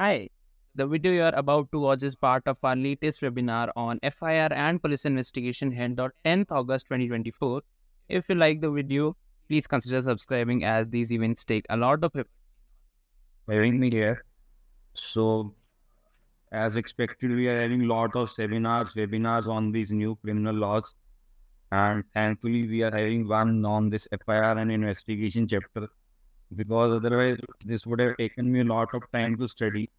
Hi, the video you are about to watch is part of our latest webinar on FIR and police investigation held on 10th August 2024. If you like the video, please consider subscribing as these events take a lot of effort. Having me here. So, as expected, we are having a lot of webinars on these new criminal laws. And thankfully, we are having one on this FIR and investigation chapter because otherwise, this would have taken me a lot of time to study.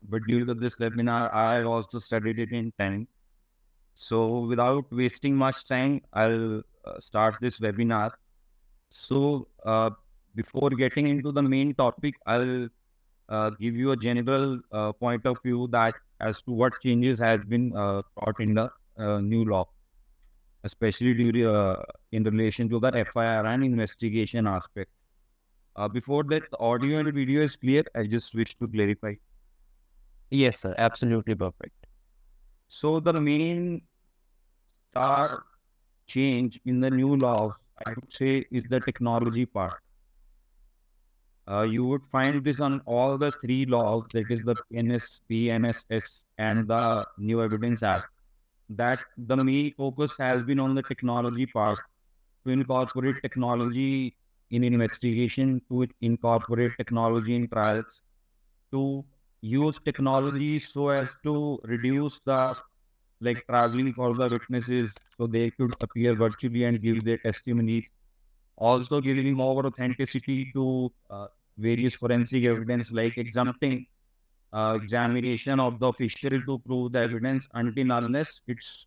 But due to this webinar, I also studied it in time. So, without wasting much time, I'll start this webinar. So, before getting into the main topic, I'll give you a general point of view that as to what changes has been brought in the new law, especially during, in relation to the FIR and investigation aspect. Before that, the audio and video is clear. I just wish to clarify. Yes, sir, absolutely perfect. So the main star change in the new law, I would say, is the technology part. You would find this on all the three laws, that is the BNSS and the New Evidence Act, that the main focus has been on the technology part, to incorporate technology in investigation, to incorporate technology in trials, to use technology so as to reduce the traveling for the witnesses so they could appear virtually and give their testimonies, also giving more authenticity to various forensic evidence, like exempting examination of the official to prove the evidence until unless its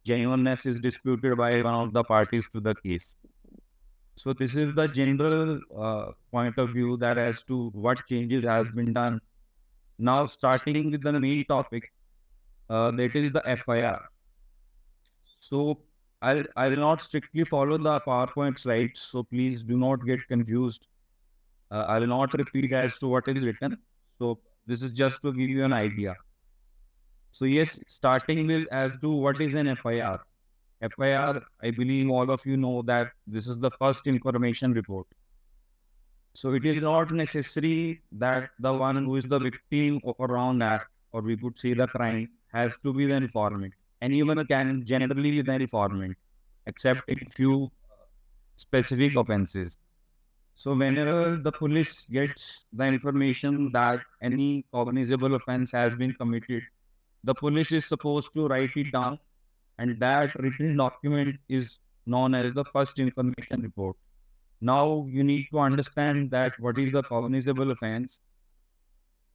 genuineness is disputed by one of the parties to the case. So this is the general point of view that as to what changes has been done. Now starting with the main topic, that is the FIR. So I will not strictly follow the PowerPoint slides, so please do not get confused. I will not repeat as to what is written. So this is just to give you an idea. So yes, starting with as to what is an FIR. FIR, I believe all of you know that this is the first information report. So it is not necessary that the one who is the victim of a wrong act, or we could say the crime, has to be the informant. Anyone can generally be the informant, except in few specific offenses. So whenever the police gets the information that any cognizable offense has been committed, the police is supposed to write it down, and that written document is known as the first information report. Now you need to understand that what is the cognizable offense.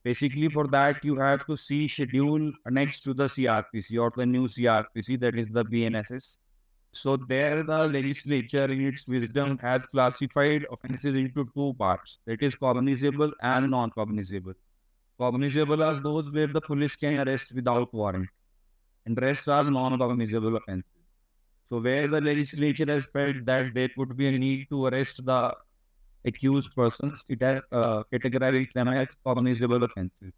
Basically for that you have to see schedule next to the CRPC or the new CRPC, that is the BNSS. So there the legislature in its wisdom has classified offences into two parts, that is cognizable and non-cognizable. Cognizable are those where the police can arrest without warrant, and rest are non-cognizable offences. So where the legislature has felt that there could be a need to arrest the accused persons, it has categorized them as cognizable offences.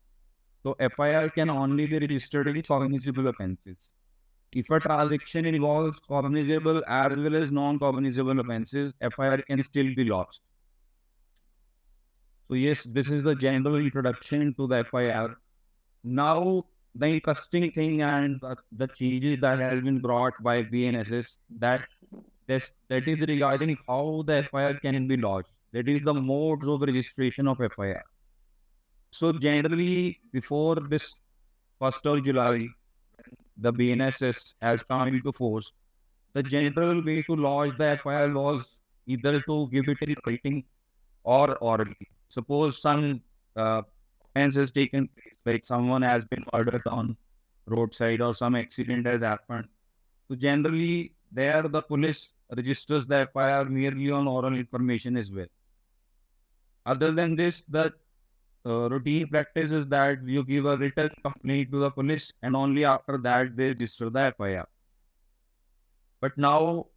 So FIR can only be registered in cognizable offences. If a transaction involves cognizable as well as non-cognizable offences, FIR can still be lodged. So yes, this is the general introduction to the FIR. Now, the interesting thing and the changes that has been brought by BNSS, that is regarding how the FIR can be lodged. That is the modes of registration of FIR. So generally, before this 1st of July, the BNSS has come into force. The general way to lodge the FIR was either to give it in writing or orally. Suppose some offense has taken place, like someone has been murdered on roadside or some accident has happened. So generally, there the police registers the FIR merely on oral information as well. Other than this, the routine practice is that you give a written complaint to the police and only after that they register the FIR. But now,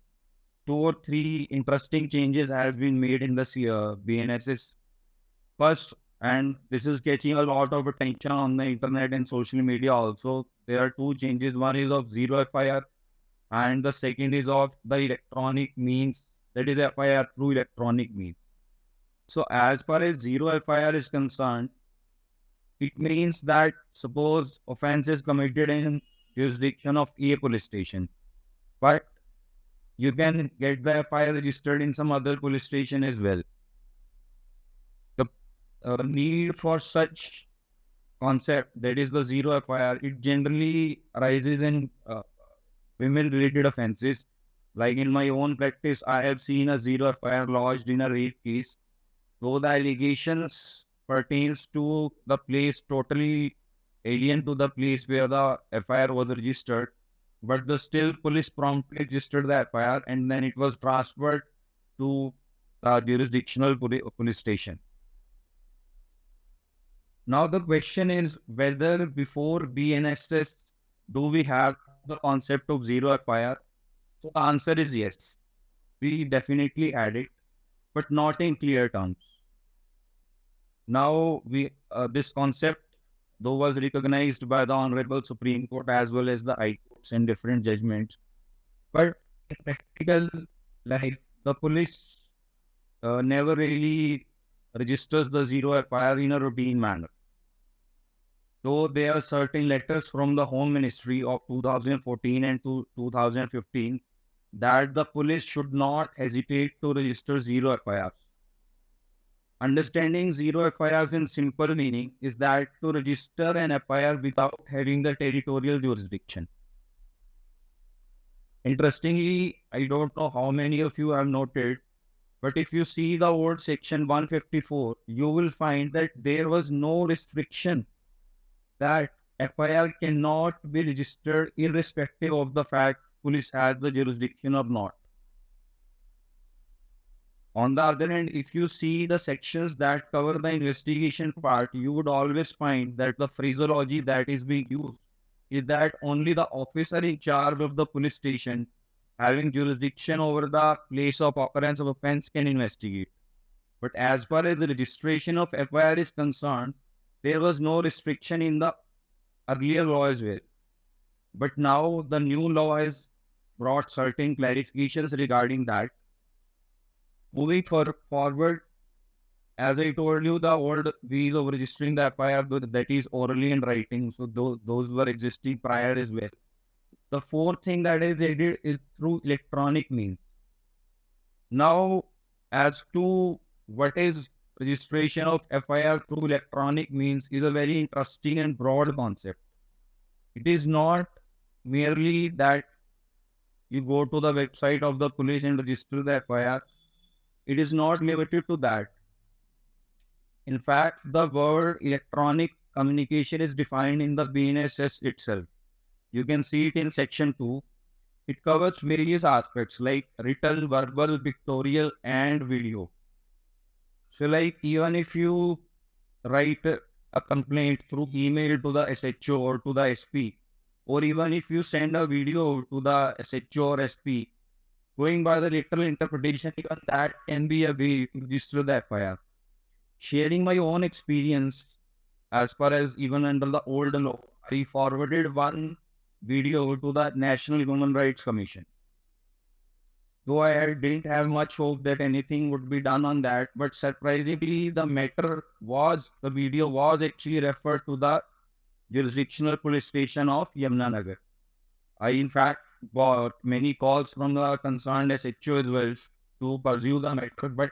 2 or 3 interesting changes have been made in the BNSS. First, and this is catching a lot of attention on the internet and social media also, there are 2 changes. One is of zero FIR and the second is of the electronic means, that is FIR through electronic means. So as far as zero FIR is concerned, It means that suppose offense is committed in jurisdiction of a police station, but you can get the FIR registered in some other police station as well. The need for such concept, that is the zero FIR, it generally arises in women-related offences. Like in my own practice, I have seen a zero FIR lodged in a rape case, though the allegations pertains to the place totally alien to the place where the FIR was registered, but the still police promptly registered the FIR and then it was transferred to the jurisdictional police station. Now the question is whether before BNSS do we have the concept of zero FIR? So the answer is yes. We definitely had it, but not in clear terms. Now this concept, though, was recognized by the Honorable Supreme Court as well as the High Courts in different judgments, but in practical life, the police never really registers the zero FIR in a routine manner. Though there are certain letters from the Home Ministry of 2014 and 2015 that the police should not hesitate to register zero FIRs. Understanding zero FIRs in simple meaning is that to register an FIR without having the territorial jurisdiction. Interestingly, I don't know how many of you have noted, but if you see the old section 154, you will find that there was no restriction that FIR cannot be registered irrespective of the fact police has the jurisdiction or not. On the other hand, if you see the sections that cover the investigation part, you would always find that the phraseology that is being used is that only the officer in charge of the police station having jurisdiction over the place of occurrence of offense can investigate. But as far as the registration of FIR is concerned, there was no restriction in the earlier law as well. But now the new law has brought certain clarifications regarding that. Moving forward, as I told you, the old ways of registering the FIR, that is orally and writing, so those were existing prior as well. The fourth thing that is added is through electronic means. Now, as to what is registration of FIR through electronic means is a very interesting and broad concept. It is not merely that you go to the website of the police and register the FIR. It is not limited to that. In fact, the word electronic communication is defined in the BNSS itself. You can see it in section 2. It covers various aspects like written, verbal, pictorial, and video. So like even if you write a complaint through email to the SHO or to the SP, or even if you send a video to the SHO or SP, going by the literal interpretation, even that can be a way to register the FIR. Sharing my own experience, as far as even under the old law, I forwarded one video to the National Human Rights Commission. Though I didn't have much hope that anything would be done on that, but surprisingly, the video was actually referred to the jurisdictional police station of Yamunanagar. I, in fact, got many calls from the concerned SHO as well to pursue the matter, but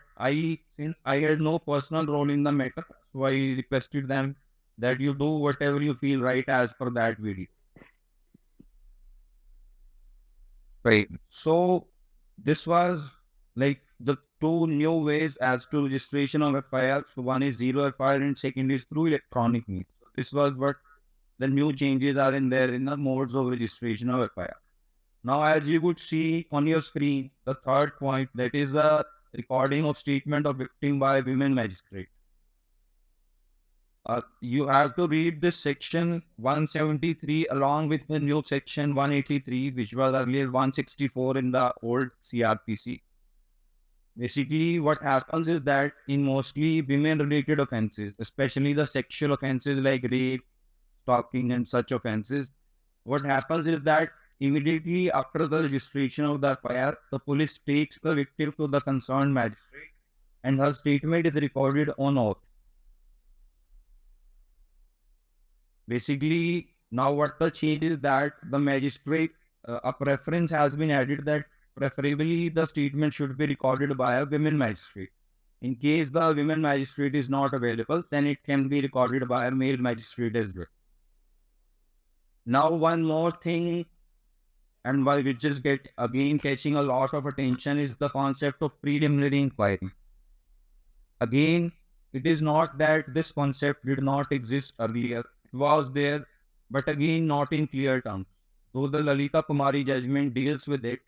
since I had no personal role in the matter, so I requested them that you do whatever you feel right as per that video. Right. So this was like the two new ways as to registration of FIR. So one is zero FIR and second is through electronic means. This was what the new changes are in there in the modes of registration of FIR. Now, as you could see on your screen, the third point, that is the recording of statement of victim by women magistrate. You have to read this section 173 along with the new section 183, which was earlier 164 in the old CRPC. Basically, what happens is that in mostly women-related offenses, especially the sexual offenses like rape, stalking, and such offenses, what happens is that immediately after the registration of the FIR, the police takes the victim to the concerned magistrate and her statement is recorded on oath. Basically, now what the change is that the magistrate, a preference has been added that preferably the statement should be recorded by a women magistrate. In case the women magistrate is not available, then it can be recorded by a male magistrate as well. Now, one more thing, and why which is again catching a lot of attention, is the concept of preliminary inquiry. Again, it is not that this concept did not exist earlier. It was there, but again, not in clear terms. Though the Lalita Kumari judgment deals with it,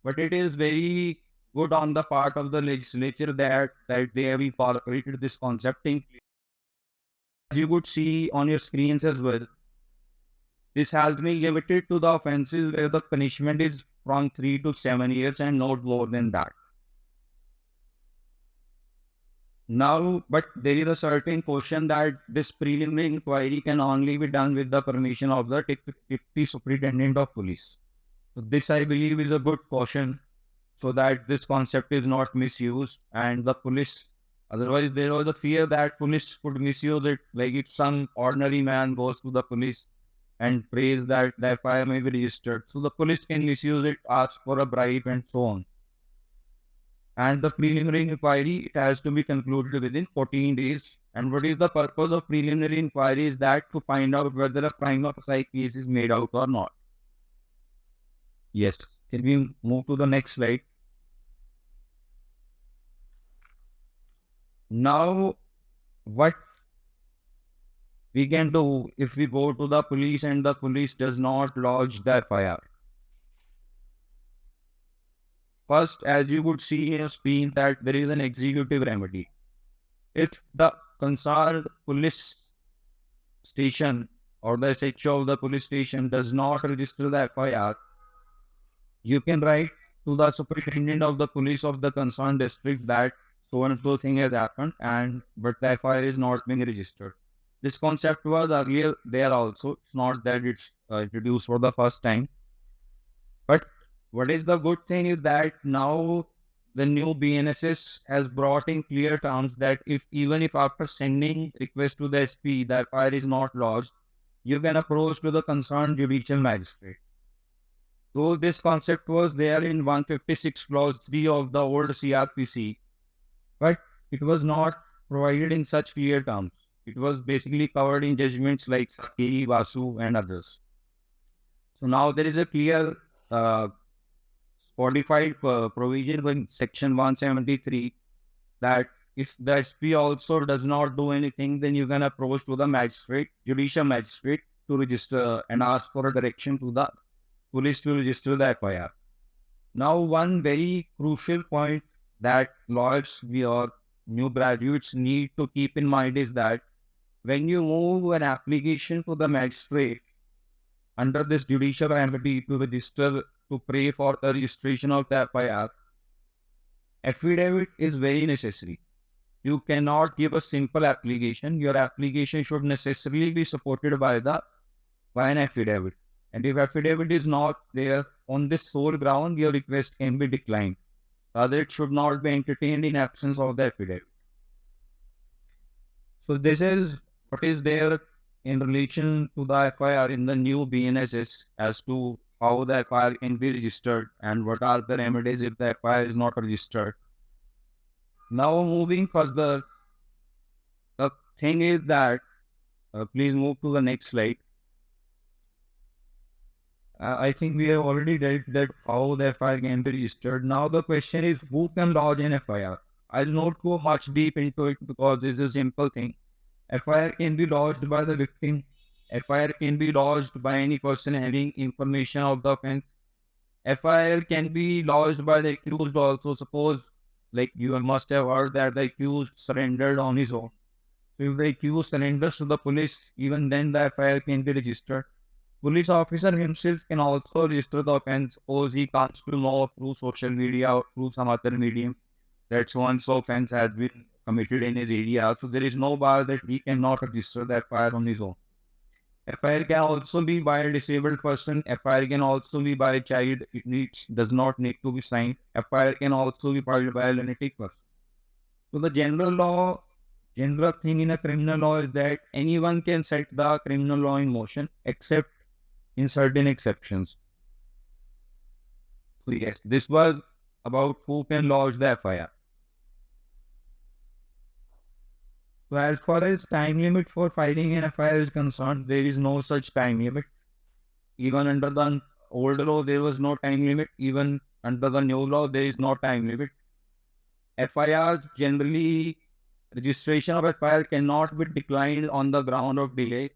but it is very good on the part of the legislature that they have incorporated this concept in. As you could see on your screens as well, this has been limited to the offences where the punishment is from 3 to 7 years and not more than that. Now, but there is a certain question that this preliminary inquiry can only be done with the permission of the Deputy Superintendent of Police. So this, I believe, is a good caution so that this concept is not misused and the police, otherwise there was a fear that police could misuse it, like if some ordinary man goes to the police and prays that the FIR may be registered. So the police can misuse it, ask for a bribe and so on. And the preliminary inquiry, it has to be concluded within 14 days. And what is the purpose of preliminary inquiry is that to find out whether a prima facie case is made out or not. Yes. Can we move to the next slide? Now, what we can do if we go to the police and the police does not lodge the FIR. First, as you would see in your screen, that there is an executive remedy. If the concerned police station or the SHO of the police station does not register the FIR, you can write to the superintendent of the police of the concerned district that so and so thing has happened, but the FIR is not being registered. This concept was earlier there also. It's not that it's introduced for the first time. But what is the good thing is that now the new BNSS has brought in clear terms that even if after sending request to the SP, the FIR is not lodged, you can approach to the concerned judicial magistrate. So this concept was there in 156 clause 3 of the old CRPC, but it was not provided in such clear terms. It was basically covered in judgments like Sakhi, Vasu and others. So now there is a clear codified provision in section 173 that if the SP also does not do anything, then you can approach to the magistrate, judicial magistrate, to register and ask for a direction to the police to register the FIR. Now, one very crucial point that lawyers or new graduates need to keep in mind is that when you move an application to the magistrate under this judicial remedy to register, to pray for the registration of the FIR, affidavit is very necessary. You cannot give a simple application. Your application should necessarily be supported by an affidavit. And if affidavit is not there, on this sole ground, your request can be declined. Rather, it should not be entertained in absence of the affidavit. So this is what is there in relation to the FIR in the new BNSS as to how the FIR can be registered and what are the remedies if the FIR is not registered. Now moving further, the thing is that, please move to the next slide. I think we have already dealt that how the FIR can be registered. Now the question is who can lodge an FIR? I'll not go much deep into it because this is a simple thing. FIR can be lodged by the victim. FIR can be lodged by any person having information of the offense. FIR can be lodged by the accused also. Suppose, like you must have heard that the accused surrendered on his own. So if the accused surrenders to the police, even then the FIR can be registered. Police officer himself can also register the offense. Suppose he comes to know through social media or through some other medium that so-and-so offense has been committed in his area. So there is no bar that he cannot register the FIR on his own. FIR can also be by a disabled person. FIR can also be by a child. It does not need to be signed. FIR can also be filed by a lunatic person. So the general law general thing in a criminal law is that anyone can set the criminal law in motion except in certain exceptions. So yes, this was about who can lodge the FIR. So as far as time limit for filing an FIR is concerned, there is no such time limit. Even under the old law, there was no time limit. Even under the new law, there is no time limit. FIRs generally, registration of FIR cannot be declined on the ground of delay.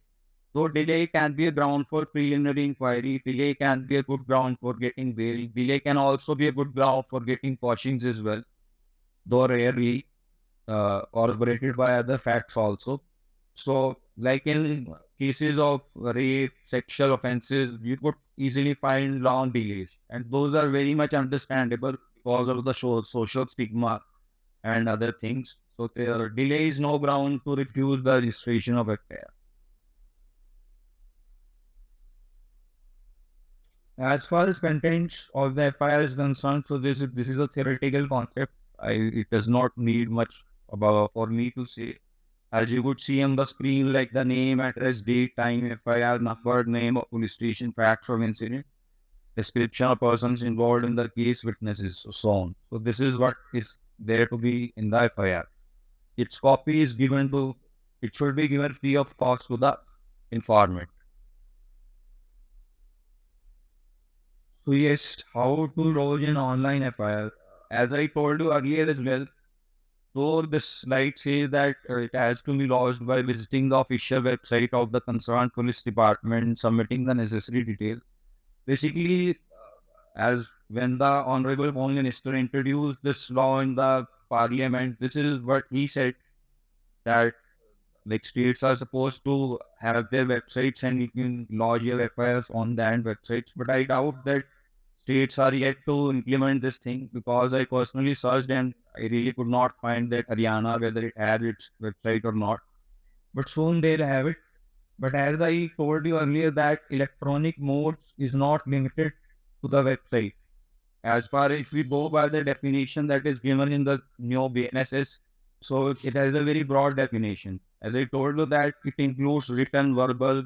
So delay can be a ground for preliminary inquiry. Delay can be a good ground for getting bail. Delay can also be a good ground for getting cautions as well, though rarely corroborated by other facts also. So, like in cases of rape, sexual offences, you could easily find long delays, and those are very much understandable because of the social stigma and other things. So, there delay is no ground to refuse the registration of FIR. As far as contents of the FIR is concerned, so this is a theoretical concept. It does not need much about for me to say. As you could see on the screen, like the name, address, date, time, FIR number, name of police station, facts of incident, description of persons involved in the case, witnesses, so on. So this is what is there to be in the FIR. Its copy is given to, it should be given free of cost to the informant. So yes, how to lodge an online FIR? As I told you earlier as well, though this slide says that it has to be lodged by visiting the official website of the concerned police department, submitting the necessary details. Basically, as when the Honorable Prime Minister introduced this law in the Parliament, this is what he said, that like states are supposed to have their websites and you can lodge your FIRs on their websites. But I doubt that states are yet to implement this thing, because I personally searched and I really could not find that Haryana, whether it had its website or not. But soon they'll have it. But as I told you earlier, that electronic modes is not limited to the website. As far as we go by the definition that is given in the new BNSS, so it has a very broad definition. As I told you, that it includes written, verbal,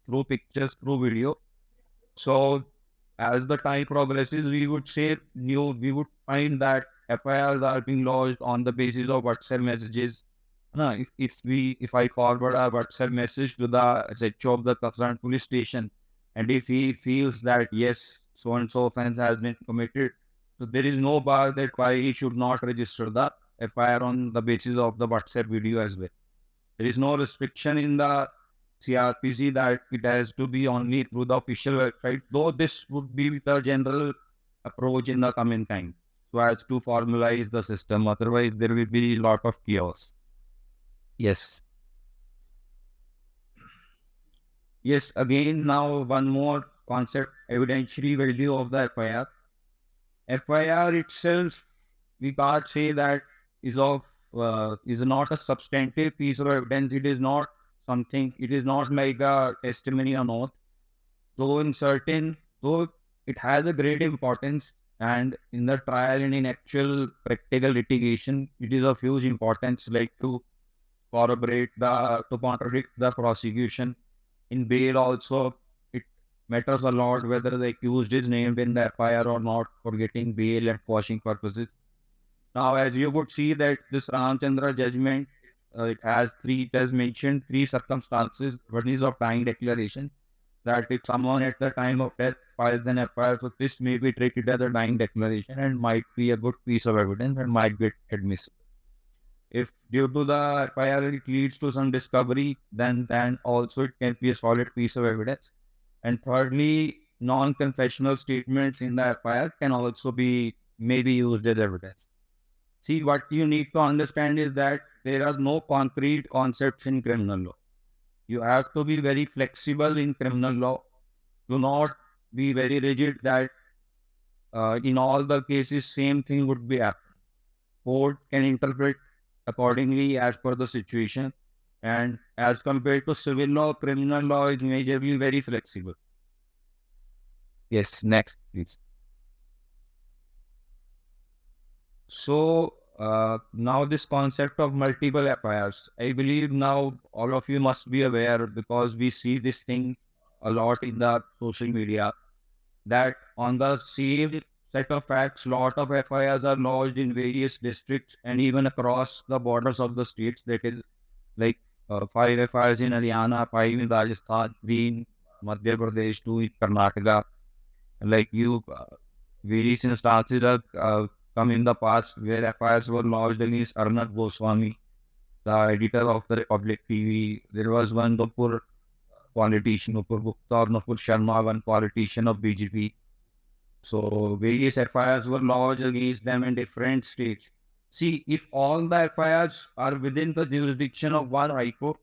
through pictures, through video. So as the time progresses, we would we would find that FIRs are being lodged on the basis of WhatsApp messages. If I forward a WhatsApp message to the SHO of the concerned police station, and if he feels that yes, so and so offense has been committed, so there is no bar that why he should not register the FIR on the basis of the WhatsApp video as well. There is no restriction in the CRPC that it has to be only through the official website, though this would be the general approach in the coming time, so as to formalize the system. Otherwise, there will be a lot of chaos. Yes. Yes, again, now one more concept, evidentiary value of the FIR. FIR itself, we can't say that is not a substantive piece of evidence. It is not something, it is not like a testimony on oath. Though it has a great importance, and in the trial and in actual practical litigation, it is of huge importance, like to contradict the prosecution. In bail also, it matters a lot whether the accused is named in the FIR or not for getting bail and quashing purposes. Now, as you would see that this Ramchandra judgment, it has mentioned three circumstances. One is of dying declaration, that if someone at the time of death files an FIR, so this may be treated as a dying declaration and might be a good piece of evidence and might get admissible. If due to the FIR it leads to some discovery, then also it can be a solid piece of evidence. And thirdly, non-confessional statements in the FIR can also may be used as evidence. See, what you need to understand is that there are no concrete concepts in criminal law. You have to be very flexible in criminal law. Do not be very rigid that in all the cases same thing would be happening. Court can interpret accordingly as per the situation, and as compared to civil law, criminal law is majorly very flexible. Yes, next please. So now this concept of multiple FIRs, I believe now all of you must be aware because we see this thing a lot in the social media that on the same set of facts, lot of FIRs are lodged in various districts and even across the borders of the states. That is like 5 FIRs in Haryana, 5 in Rajasthan, 3 in Madhya Pradesh, 2 in Karnataka. Like various instances have come in the past where FIRs were lodged against Arnab Goswami, the editor of the Republic TV. There was one Nupur politician, Nupur Gupta or Nupur Sharma, one politician of BJP. So various FIRs were lodged against them in different states. See, if all the FIRs are within the jurisdiction of one high court,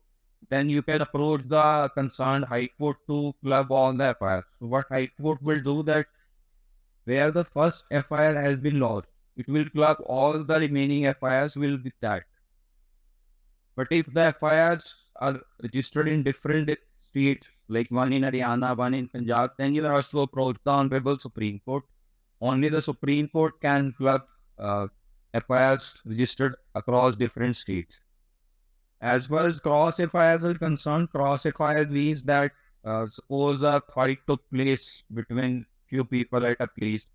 then you can approach the concerned high court to club all the FIRs. So what high court will do that where the first FIR has been lodged, it will club all the remaining FIRs will be that. But if the FIRs are registered in different states, like one in Haryana, one in Punjab, then you have to approach the Honorable Supreme Court. Only the Supreme Court can club FIRs registered across different states. As far as cross FIRs are concerned, cross FIR means that suppose a fight took place between few people at a place.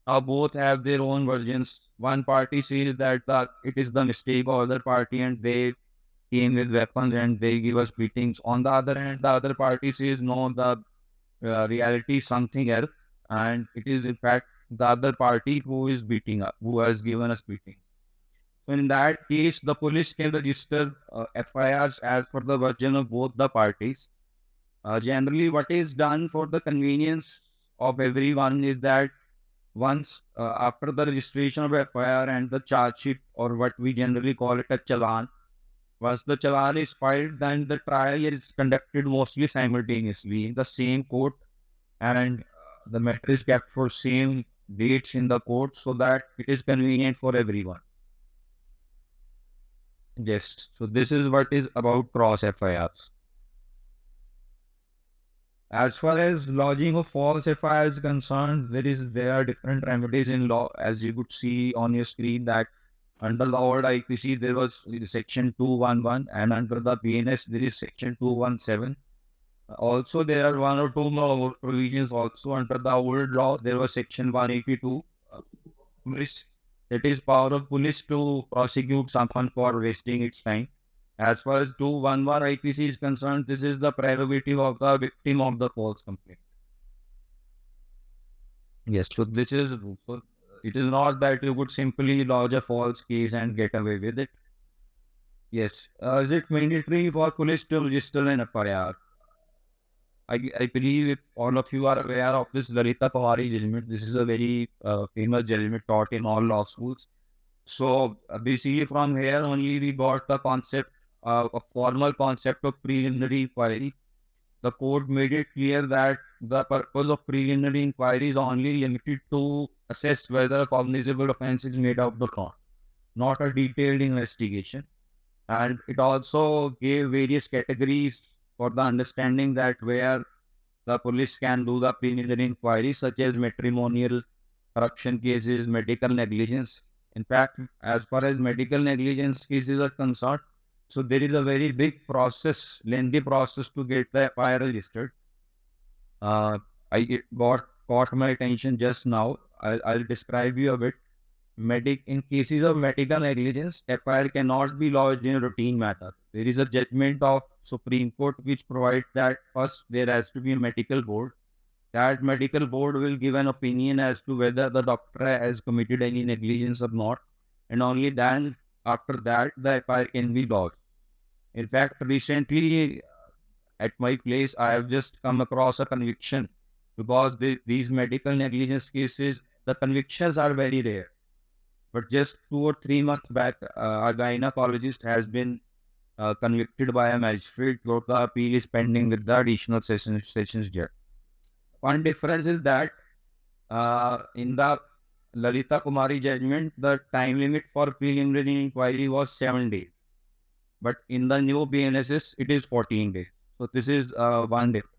Now both have their own versions. One party says that it is the mistake of other party and they came with weapons and they give us beatings. On the other hand, the other party says no, the reality is something else, and it is in fact the other party who is beating us, who has given us beating. So in that case, the police can register FIRs as per the version of both the parties. Generally, what is done for the convenience of everyone is that once after the registration of FIR and the charge sheet, or what we generally call it a challan, once the challan is filed, then the trial is conducted mostly simultaneously in the same court, and the matter is kept for same dates in the court so that it is convenient for everyone. Yes, so this is what is about cross FIRs. As far as lodging of false FIR is concerned, there are different remedies in law, as you could see on your screen that under the old IPC there was section 211 and under the BNS there is section 217. Also there are one or two more provisions also under the old law. There was section 182, police, that is power of police to prosecute someone for wasting its time. As far as 211 IPC is concerned, this is the prerogative of the victim of the false complaint. Yes, so this is, it is not that you could simply lodge a false case and get away with it. Yes, is it mandatory for police to register an FIR? I believe if all of you are aware of this Lalita Pawari judgment, this is a very famous judgment taught in all law schools. So basically from here only we got the concept, a formal concept of preliminary inquiry. The court made it clear that the purpose of preliminary inquiry is only limited to assess whether a cognizable offence is made out of the law, not a detailed investigation. And it also gave various categories for the understanding that where the police can do the preliminary inquiry, such as matrimonial, corruption cases, medical negligence. In fact, as far as medical negligence cases are concerned, so there is a very big process, lengthy process to get the FIR registered. It caught my attention just now. I'll describe you a bit. In cases of medical negligence, FIR cannot be lodged in a routine manner. There is a judgment of Supreme Court which provides that first there has to be a medical board. That medical board will give an opinion as to whether the doctor has committed any negligence or not. And only then, after that, the FIR can be lodged. In fact, recently at my place, I have just come across a conviction because these medical negligence cases, the convictions are very rare. But just 2 or 3 months back, a gynecologist has been convicted by a magistrate. The appeal is pending with the additional sessions judge. One difference is that in the Lalita Kumari judgment, the time limit for preliminary inquiry was 7 days. But in the new BNSS, it is 14 days. So this is one difference.